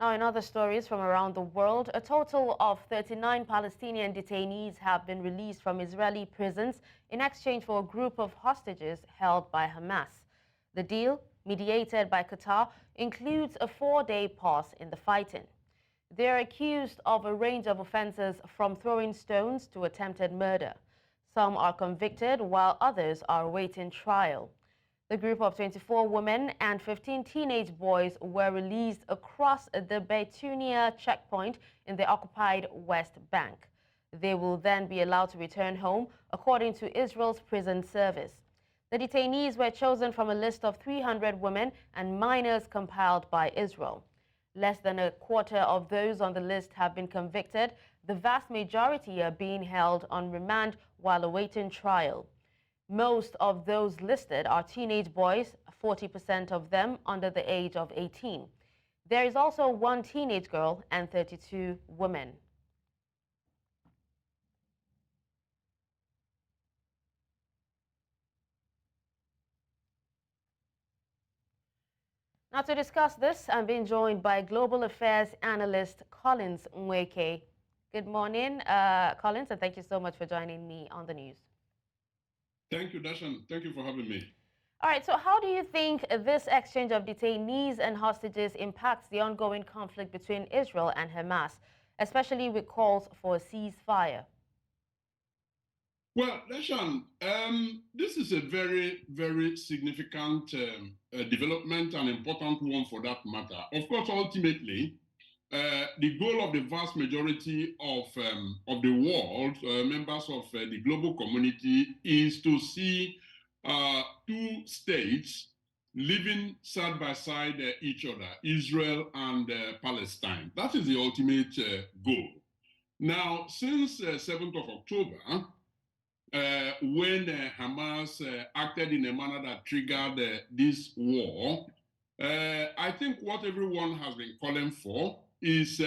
Now, in other stories from around the world, a total of 39 Palestinian detainees have been released from Israeli prisons in exchange for a group of hostages held by Hamas. The deal, mediated by Qatar, includes a 4-day pause in the fighting. They are accused of a range of offences from throwing stones to attempted murder. Some are convicted while others are awaiting trial. The group of 24 women and 15 teenage boys were released across the Beituniya checkpoint in the occupied West Bank. They will then be allowed to return home, according to Israel's prison service. The detainees were chosen from a list of 300 women and minors compiled by Israel. Less than a quarter of those on the list have been convicted. The vast majority are being held on remand while awaiting trial. Most of those listed are teenage boys, 40% of them under the age of 18. There is also one teenage girl and 32 women. Now, to discuss this, I'm being joined by Global Affairs Analyst Collins Nweke. Good morning, Collins, and thank you so much for joining me on the news. Thank you, Dashen. Thank you for having me. All right, so how do you think this exchange of detainees and hostages impacts the ongoing conflict between Israel and Hamas, especially with calls for a ceasefire? Well, Dashen, this is a very, very significant development and important one for that matter. Of course, ultimately, the goal of the vast majority of the world, members of the global community, is to see two states living side by side each other, Israel and Palestine. That is the ultimate goal. Now, since 7th of October, when Hamas acted in a manner that triggered this war, I think what everyone has been calling for is,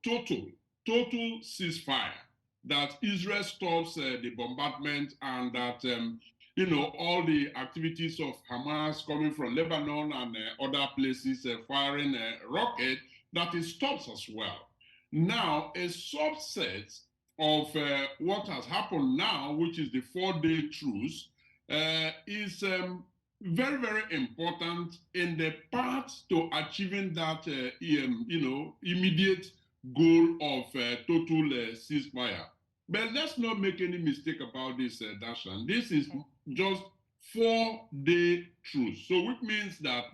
total ceasefire, that Israel stops the bombardment and that, all the activities of Hamas coming from Lebanon and other places firing rockets, that it stops as well. Now, a subset of what has happened now, which is the 4-day truce, is very, very important in the path to achieving that, immediate goal of total ceasefire. But let's not make any mistake about this, Dashan. This is just 4-day truce. So which means that,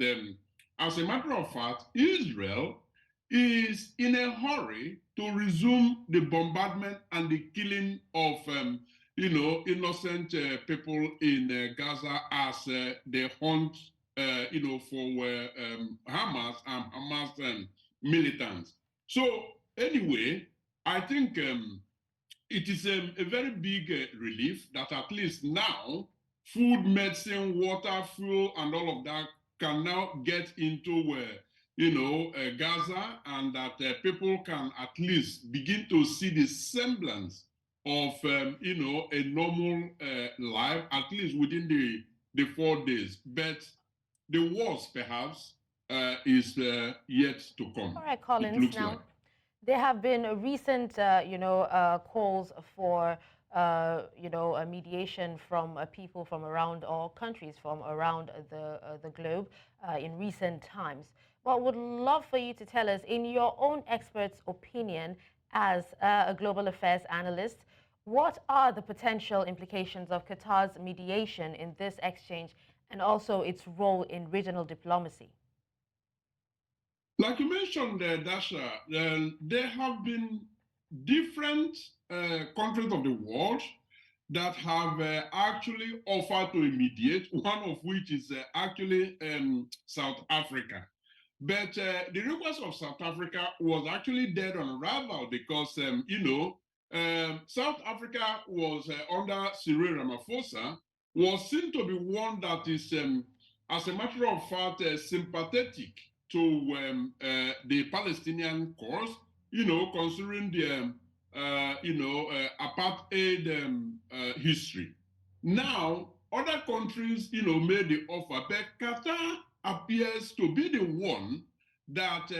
as a matter of fact, Israel is in a hurry to resume the bombardment and the killing of, innocent people in Gaza as they hunt, for Hamas and Hamas militants. So anyway, I think it is a very big relief that at least now food, medicine, water, fuel, and all of that can now get into Gaza, and that people can at least begin to see the semblance of, a normal life, at least within the 4 days. But the worst, perhaps, is yet to come. All right, Collins. Now, there have been recent, calls for, a mediation from people from around, or countries from around the globe in recent times. Well, would love for you to tell us, in your own expert's opinion, as a global affairs analyst, what are the potential implications of Qatar's mediation in this exchange and also its role in regional diplomacy? Like you mentioned, Dasha, there have been different countries of the world that have actually offered to mediate, one of which is actually South Africa. But the request of South Africa was actually dead on arrival because, South Africa was under Cyril Ramaphosa, was seen to be one that is, as a matter of fact, sympathetic to the Palestinian cause, considering the, apartheid history. Now, other countries, made the offer, but Qatar appears to be the one that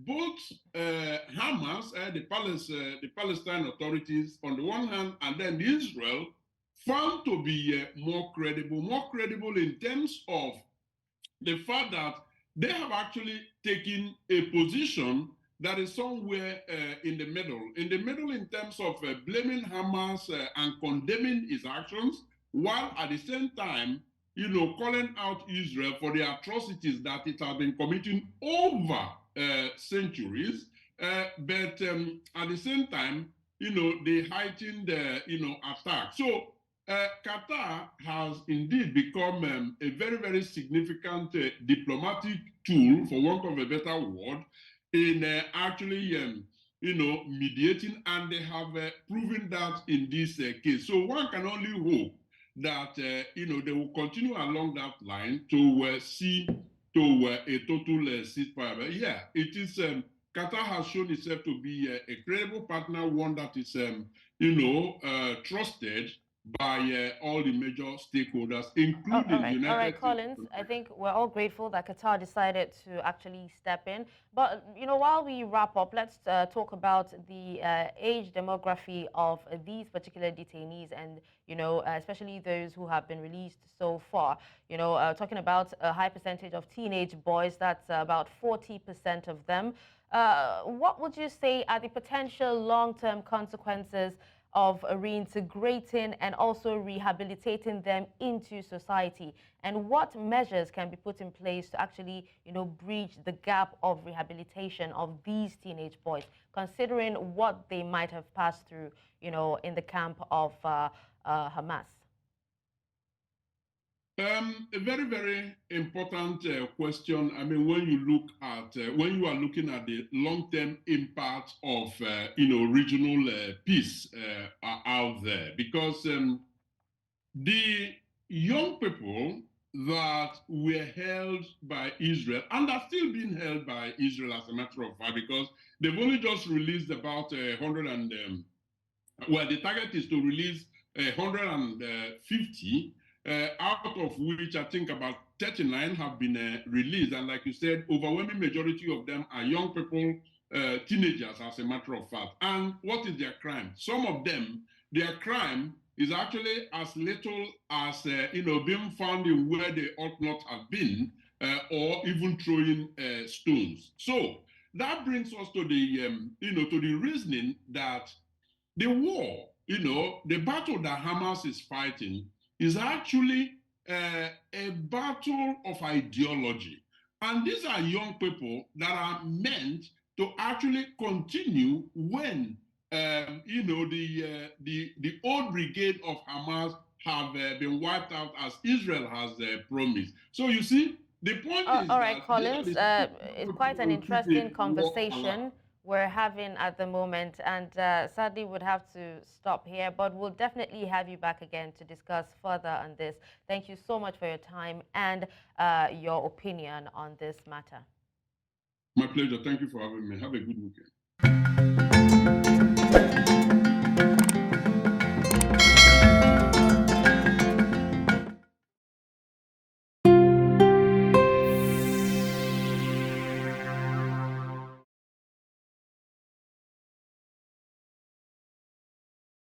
both Hamas, the Palestinian authorities on the one hand, and then Israel found to be more credible in terms of the fact that they have actually taken a position that is somewhere in the middle in terms of blaming Hamas and condemning its actions, while at the same time, calling out Israel for the atrocities that it has been committing over centuries. But at the same time, they heightened attack. So Qatar has indeed become a very, very significant diplomatic tool, for want of a better word, in actually, mediating, and they have proven that in this case. So one can only hope that, they will continue along that line to see to a total ceasefire. But yeah, it is, Qatar has shown itself to be a credible partner, one that is, trusted by all the major stakeholders, including United all right, States. Collins. I think we're all grateful that Qatar decided to actually step in. But while we wrap up, let's talk about the age demography of these particular detainees, and especially those who have been released so far. Talking about a high percentage of teenage boys. That's about 40% of them. What would you say are the potential long-term consequences of reintegrating and also rehabilitating them into society, and what measures can be put in place to actually, bridge the gap of rehabilitation of these teenage boys, considering what they might have passed through, in the camp of Hamas? A very, very important question. I mean, when you are looking at the long-term impact of, regional peace out there, because the young people that were held by Israel and are still being held by Israel, as a matter of fact, because they've only just released about 100 and, well, the target is to release 150. Out of which I think about 39 have been released. And like you said, overwhelming majority of them are young people, teenagers, as a matter of fact. And what is their crime? Some of them, their crime is actually as little as, being found in where they ought not have been, or even throwing stones. So that brings us to the, to the reasoning that the war, the battle that Hamas is fighting is actually a battle of ideology. And these are young people that are meant to actually continue when, the old brigade of Hamas have been wiped out, as Israel has promised. So you see, the point is all right, that Collins, it's quite an interesting conversation we're having at the moment, and sadly would have to stop here, but we'll definitely have you back again to discuss further on this. Thank you so much for your time and your opinion on this matter. My pleasure. Thank you for having me. Have a good weekend.